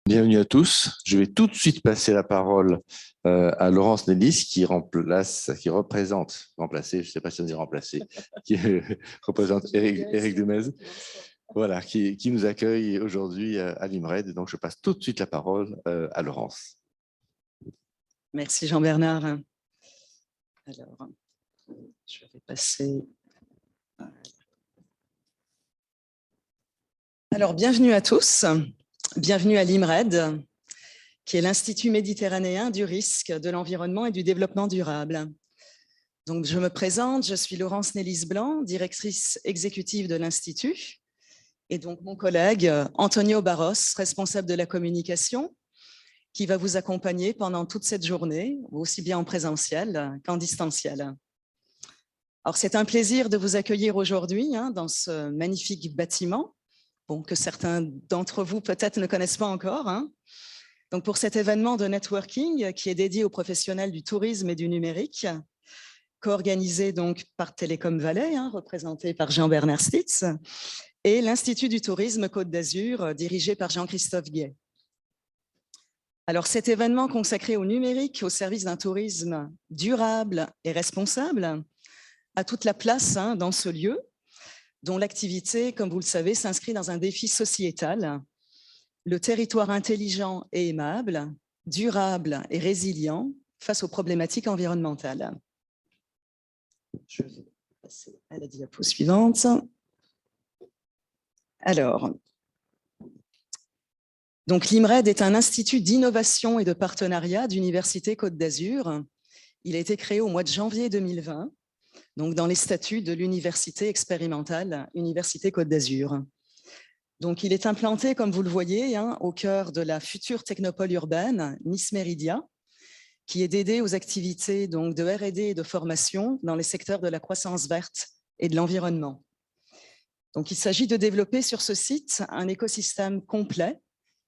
Bienvenue à tous. Je vais tout de suite passer la parole à Laurence Nélis qui remplacer, je ne sais pas si on dit remplacer, qui représente Éric Demez, voilà, qui nous accueille aujourd'hui à l'IMRED. Donc, je passe tout de suite la parole à Laurence. Merci Jean-Bernard. Alors, je vais passer... Alors, bienvenue à tous. Bienvenue à l'IMRED, qui est l'Institut méditerranéen du risque, de l'environnement et du développement durable. Donc, je me présente, je suis Laurence Nélis-Blanc, directrice exécutive de l'Institut, et donc mon collègue Antonio Barros, responsable de la communication, qui va vous accompagner pendant toute cette journée, aussi bien en présentiel qu'en distanciel. Alors, c'est un plaisir de vous accueillir aujourd'hui dans ce magnifique bâtiment, que certains d'entre vous peut-être ne connaissent pas encore. Donc pour cet événement de networking qui est dédié aux professionnels du tourisme et du numérique, co-organisé donc par Télécom Valais, représenté par Jean-Bernard Stitz, et l'Institut du tourisme Côte d'Azur, dirigé par Jean-Christophe Guay. Alors cet événement consacré au numérique, au service d'un tourisme durable et responsable, a toute la place dans ce lieu, dont l'activité, comme vous le savez, s'inscrit dans un défi sociétal, le territoire intelligent et aimable, durable et résilient face aux problématiques environnementales. Je vais passer à la diapo suivante. Alors, donc l'IMRED est un institut d'innovation et de partenariat d'Université Côte d'Azur. Il a été créé au mois de janvier 2020. Donc dans les statuts de l'université expérimentale Université Côte d'Azur. Donc il est implanté, comme vous le voyez, au cœur de la future technopole urbaine Nice Méridia, qui est dédiée aux activités donc, de R&D et de formation dans les secteurs de la croissance verte et de l'environnement. Donc il s'agit de développer sur ce site un écosystème complet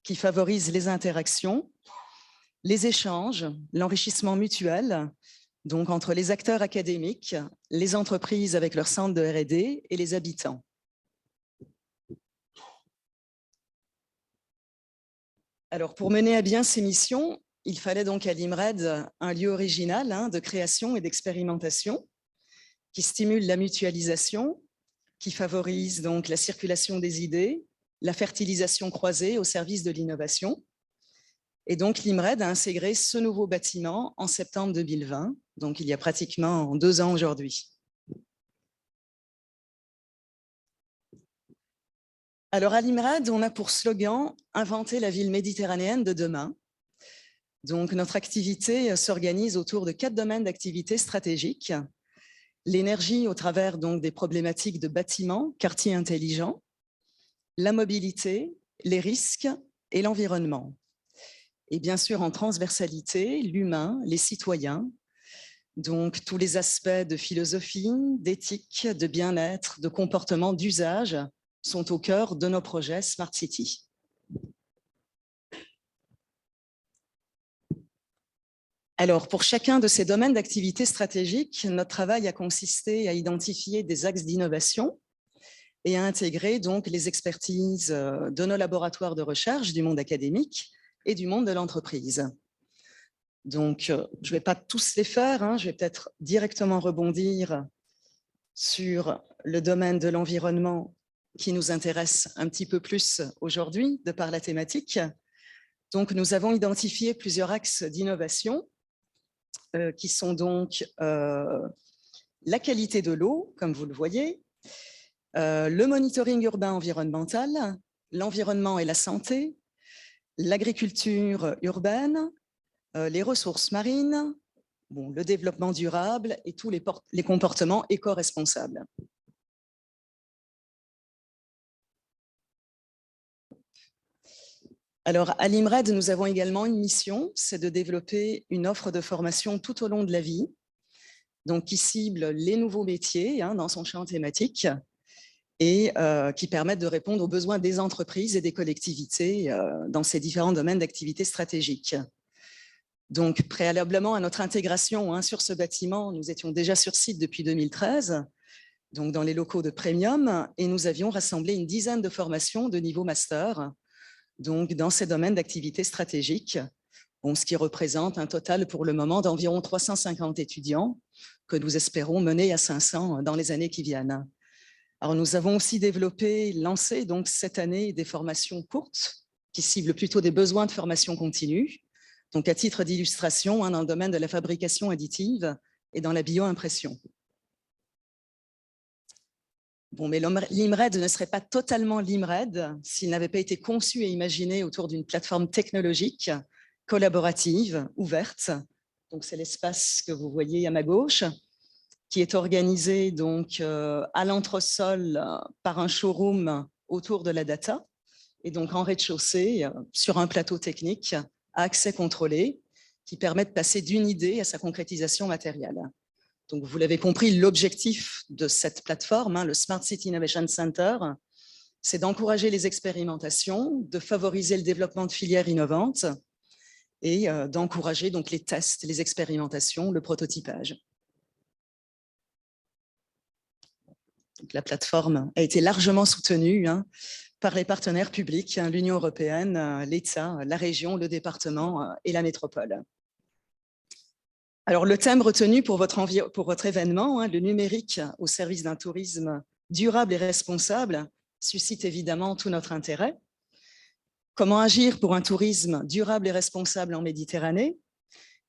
qui favorise les interactions, les échanges, l'enrichissement mutuel, donc entre les acteurs académiques, les entreprises avec leurs centres de R&D et les habitants. Alors, pour mener à bien ces missions, il fallait donc à l'IMRED un lieu original de création et d'expérimentation qui stimule la mutualisation, qui favorise donc la circulation des idées, la fertilisation croisée au service de l'innovation. Et donc, l'IMRED a intégré ce nouveau bâtiment en septembre 2020, donc il y a pratiquement 2 ans aujourd'hui. Alors, à l'IMRED, on a pour slogan « Inventer la ville méditerranéenne de demain ». Donc, notre activité s'organise autour de 4 domaines d'activité stratégiques. L'énergie au travers donc, des problématiques de bâtiments, quartiers intelligents, la mobilité, les risques et l'environnement. Et bien sûr, en transversalité, l'humain, les citoyens, donc tous les aspects de philosophie, d'éthique, de bien-être, de comportement, d'usage sont au cœur de nos projets Smart City. Alors, pour chacun de ces domaines d'activité stratégique, notre travail a consisté à identifier des axes d'innovation et à intégrer donc les expertises de nos laboratoires de recherche du monde académique et du monde de l'entreprise. Donc, je ne vais pas tous les faire, je vais peut-être directement rebondir sur le domaine de l'environnement qui nous intéresse un petit peu plus aujourd'hui, de par la thématique. Donc, nous avons identifié plusieurs axes d'innovation qui sont donc la qualité de l'eau, comme vous le voyez, le monitoring urbain environnemental, l'environnement et la santé, l'agriculture urbaine, les ressources marines, le développement durable et tous les comportements éco-responsables. Alors, à l'IMRED, nous avons également une mission, c'est de développer une offre de formation tout au long de la vie, donc qui cible les nouveaux métiers dans son champ thématique, et qui permettent de répondre aux besoins des entreprises et des collectivités dans ces différents domaines d'activité stratégique. Donc, préalablement à notre intégration sur ce bâtiment, nous étions déjà sur site depuis 2013, donc dans les locaux de Premium, et nous avions rassemblé une dizaine de formations de niveau master donc dans ces domaines d'activité stratégique, bon, ce qui représente un total pour le moment d'environ 350 étudiants que nous espérons mener à 500 dans les années qui viennent. Alors, nous avons aussi lancé donc cette année des formations courtes qui ciblent plutôt des besoins de formation continue. Donc, à titre d'illustration, dans le domaine de la fabrication additive et dans la bioimpression. Bon, mais l'IMRED ne serait pas totalement l'IMRED s'il n'avait pas été conçu et imaginé autour d'une plateforme technologique, collaborative, ouverte. Donc, c'est l'espace que vous voyez à ma gauche, qui est organisé donc à l'entresol par un showroom autour de la data, et donc en rez-de-chaussée, sur un plateau technique à accès contrôlé, qui permet de passer d'une idée à sa concrétisation matérielle. Donc, vous l'avez compris, l'objectif de cette plateforme, le Smart City Innovation Center, c'est d'encourager les expérimentations, de favoriser le développement de filières innovantes et d'encourager donc les tests, les expérimentations, le prototypage. Donc, la plateforme a été largement soutenue par les partenaires publics, l'Union européenne, l'État, la région, le département et la métropole. Alors, le thème retenu pour votre événement, le numérique au service d'un tourisme durable et responsable, suscite évidemment tout notre intérêt. Comment agir pour un tourisme durable et responsable en Méditerranée?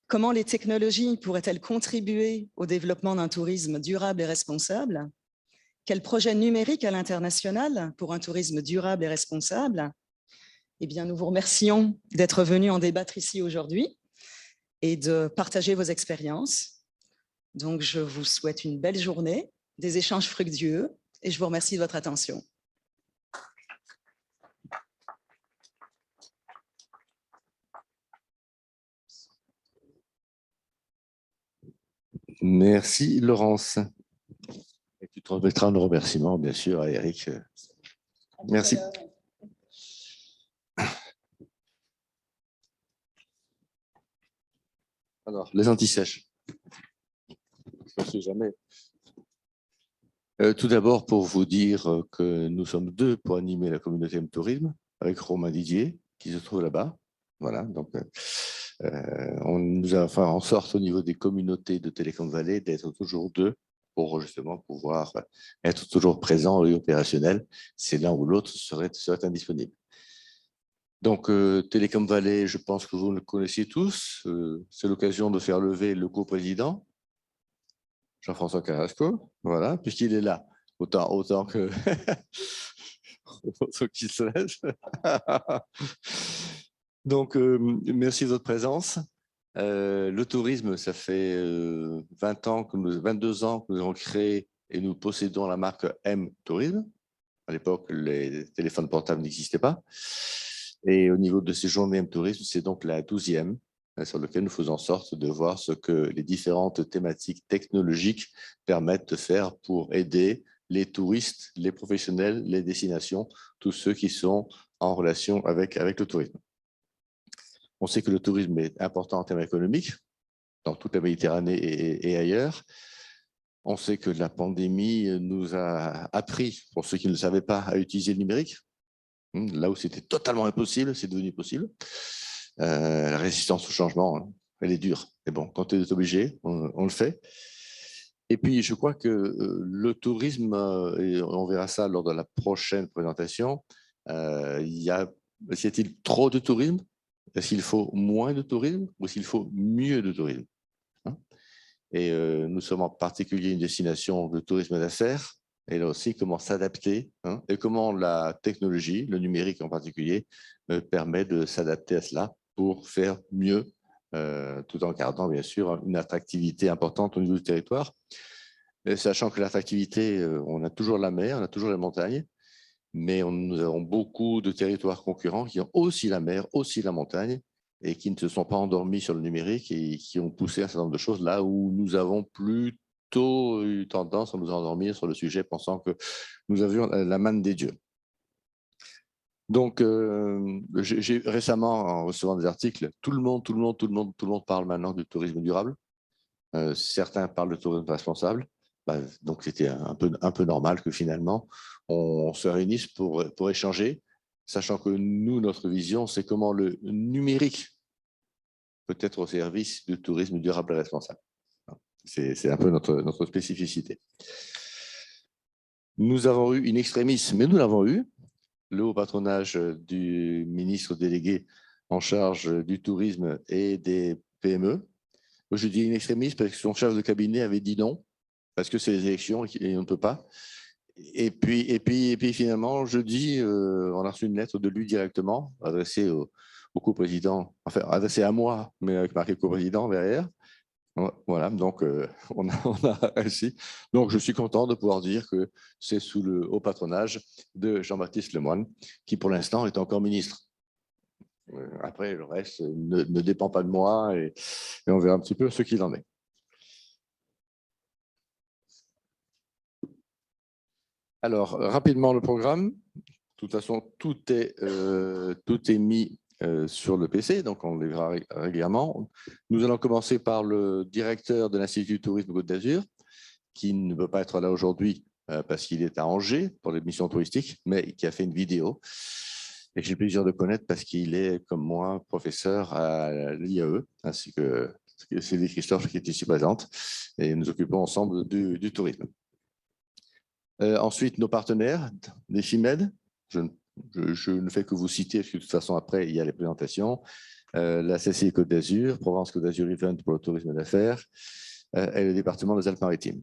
Comment les technologies pourraient-elles contribuer au développement d'un tourisme durable et responsable? Quel projet numérique à l'international pour un tourisme durable et responsable? Eh bien, nous vous remercions d'être venus en débattre ici aujourd'hui et de partager vos expériences. Donc, je vous souhaite une belle journée, des échanges fructueux et je vous remercie de votre attention. Merci, Laurence. Et tu transmettras nos remerciements, bien sûr, à Eric. Merci. Alors, les anti-sèches. Je ne sais jamais. Tout d'abord, pour vous dire que nous sommes deux pour animer la communauté M-Tourisme, avec Romain Didier, qui se trouve là-bas. Voilà, donc on nous a fait en sorte au niveau des communautés de Télécom Vallée d'être toujours deux pour justement pouvoir être toujours présent et opérationnel. C'est l'un ou l'autre serait indisponible. Donc, Télécom Vallée, je pense que vous le connaissez tous. C'est l'occasion de faire lever le coprésident, Jean-François Carrasco, voilà, puisqu'il est là, autant que autant qu'il se lève. Donc, merci de votre présence. Le tourisme, ça fait 22 ans que nous avons créé et nous possédons la marque M-Tourisme. À l'époque, les téléphones portables n'existaient pas. Et au niveau de ces journées M-Tourisme, c'est donc la 12e sur laquelle nous faisons en sorte de voir ce que les différentes thématiques technologiques permettent de faire pour aider les touristes, les professionnels, les destinations, tous ceux qui sont en relation avec le tourisme. On sait que le tourisme est important en termes économiques, dans toute la Méditerranée et ailleurs. On sait que la pandémie nous a appris, pour ceux qui ne le savaient pas, à utiliser le numérique. Là où c'était totalement impossible, c'est devenu possible. La résistance au changement, elle est dure. Mais bon, quand on est obligé, on le fait. Et puis, je crois que le tourisme, et on verra ça lors de la prochaine présentation, y a-t-il trop de tourisme? Est-ce qu'il faut moins de tourisme ou est-ce qu'il faut mieux de tourisme? Et nous sommes en particulier une destination de tourisme d'affaires. Et là aussi, comment s'adapter et comment la technologie, le numérique en particulier, permet de s'adapter à cela pour faire mieux, tout en gardant bien sûr une attractivité importante au niveau du territoire. Et sachant que l'attractivité, on a toujours la mer, on a toujours les montagnes, mais nous avons beaucoup de territoires concurrents qui ont aussi la mer, aussi la montagne, et qui ne se sont pas endormis sur le numérique et qui ont poussé un certain nombre de choses là où nous avons plutôt eu tendance à nous endormir sur le sujet, pensant que nous avions la manne des dieux. Donc, j'ai récemment, en recevant des articles, tout le monde parle maintenant du tourisme durable. Certains parlent de tourisme responsable. Donc, c'était un peu normal que finalement, on se réunisse pour échanger. sachant que nous, notre vision, c'est comment le numérique peut être au service du tourisme durable et responsable. C'est un peu notre spécificité. Nous avons eu une extrémiste, mais nous l'avons eu, le haut patronage du ministre délégué en charge du tourisme et des PME. Je dis une extrémiste parce que son chef de cabinet avait dit non, parce que c'est les élections et on ne peut pas. Et puis finalement, jeudi, on a reçu une lettre de lui directement, adressée au coprésident, enfin adressée à moi, mais avec marqué coprésident derrière. Voilà, donc on a réussi. Donc je suis content de pouvoir dire que c'est sous le haut patronage de Jean-Baptiste Lemoyne, qui pour l'instant est encore ministre. Après, le reste ne dépend pas de moi et on verra un petit peu ce qu'il en est. Alors, rapidement le programme. De toute façon, tout est mis sur le PC, donc on le verra régulièrement. Nous allons commencer par le directeur de l'Institut du tourisme Côte d'Azur, qui ne peut pas être là aujourd'hui parce qu'il est à Angers pour les missions touristiques, mais qui a fait une vidéo et que j'ai le plaisir de connaître parce qu'il est, comme moi, professeur à l'IAE, ainsi que Sylvie Christophe qui est ici présente, et nous occupons ensemble du tourisme. Ensuite, nos partenaires, des FIMED, je ne fais que vous citer, parce que de toute façon, après, il y a les présentations. La CCI Côte d'Azur, Provence Côte d'Azur Event pour le tourisme d'affaires, et le département des Alpes-Maritimes.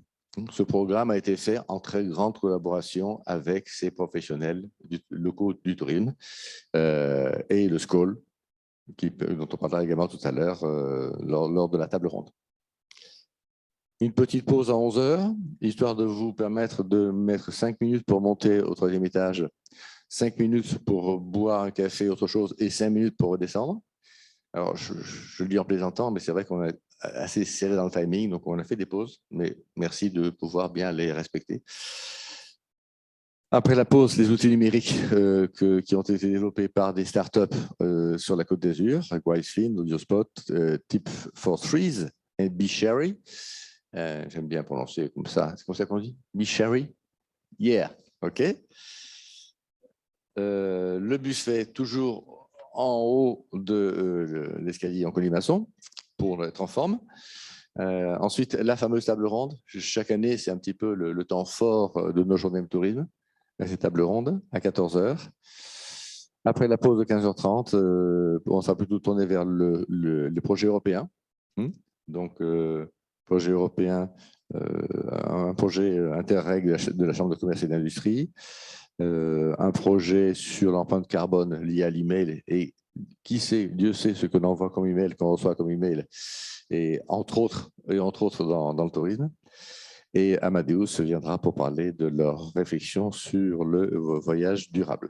Ce programme a été fait en très grande collaboration avec ces professionnels locaux du tourisme et le SCOL, dont on parlera également tout à l'heure lors de la table ronde. Une petite pause à 11 h, histoire de vous permettre de mettre 5 minutes pour monter au 3e étage, 5 minutes pour boire un café, autre chose, et 5 minutes pour redescendre. Alors, je le dis en plaisantant, mais c'est vrai qu'on est assez serré dans le timing, donc on a fait des pauses, mais merci de pouvoir bien les respecter. Après la pause, les outils numériques qui ont été développés par des startups sur la Côte d'Azur, like Wisefin, AudioSpot, Tip for Trees et BeSherry. J'aime bien prononcer comme ça. C'est comme ça qu'on dit? BeSherry? Yeah, OK. Le buffet, toujours en haut de l'escalier en colimaçon, pour être en forme. Ensuite, la fameuse table ronde. Chaque année, c'est un petit peu le temps fort de nos journées de tourisme. Cette table ronde à 14 h. Après la pause de 15 h 30, on sera plutôt tourné vers le projet européen. Donc, projet européen, un projet interreg de la Chambre de commerce et d'industrie, un projet sur l'empreinte carbone liée à l'email et qui sait, Dieu sait ce que l'on envoie comme email, qu'on reçoit comme email, et entre autres dans le tourisme. Et Amadeus viendra pour parler de leur réflexion sur le voyage durable.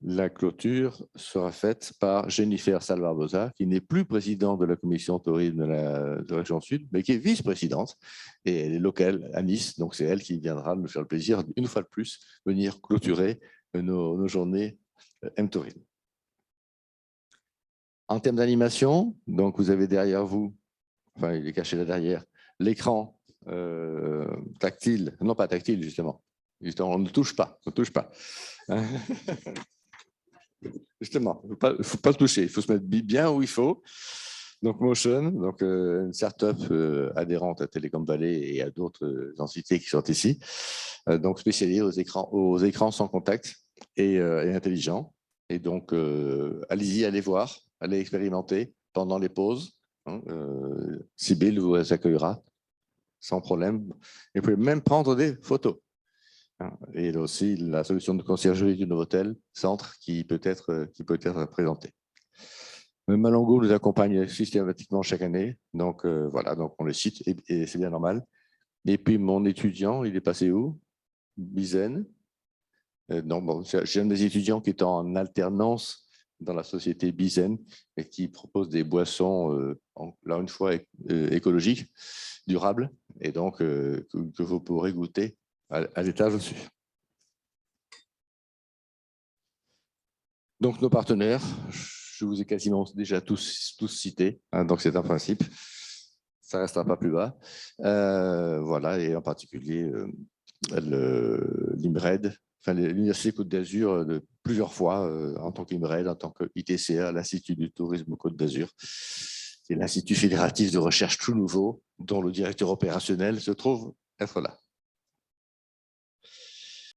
La clôture sera faite par Jennifer Salvarbosa, qui n'est plus présidente de la commission tourisme de la région Sud, mais qui est vice-présidente, et elle est locale à Nice, donc c'est elle qui viendra nous faire le plaisir, une fois de plus, venir clôturer nos journées M-Tourisme. En termes d'animation, donc vous avez derrière vous, enfin il est caché là derrière, l'écran tactile, non pas tactile justement, on ne touche pas, Justement, il ne faut pas le toucher, il faut se mettre bien où il faut. Donc Motion, donc, une start-up adhérente à Telecom Valley et à d'autres entités qui sont ici, donc spécialisée aux écrans sans contact et intelligents. Et donc, allez-y, allez voir, allez expérimenter pendant les pauses. Sybille vous accueillera sans problème. Et vous pouvez même prendre des photos. Et aussi la solution de conciergerie du Novotel Centre qui peut être présentée. Malongo nous accompagne systématiquement chaque année. Donc voilà, donc on le cite et c'est bien normal. Et puis mon étudiant, il est passé où? Bizen. Donc bon, j'ai un des étudiants qui est en alternance dans la société Bizen et qui propose des boissons, là une fois écologiques, durables, et donc que vous pourrez goûter à l'étage au-dessus. Donc nos partenaires, je vous ai quasiment déjà tous cités, donc c'est un principe, ça ne restera pas plus bas. Voilà, et en particulier l'IMRED, enfin l'Université Côte d'Azur plusieurs fois en tant qu'IMRED, en tant qu'ITCA, l'Institut du tourisme Côte d'Azur. C'est l'Institut fédératif de recherche tout nouveau, dont le directeur opérationnel se trouve être là.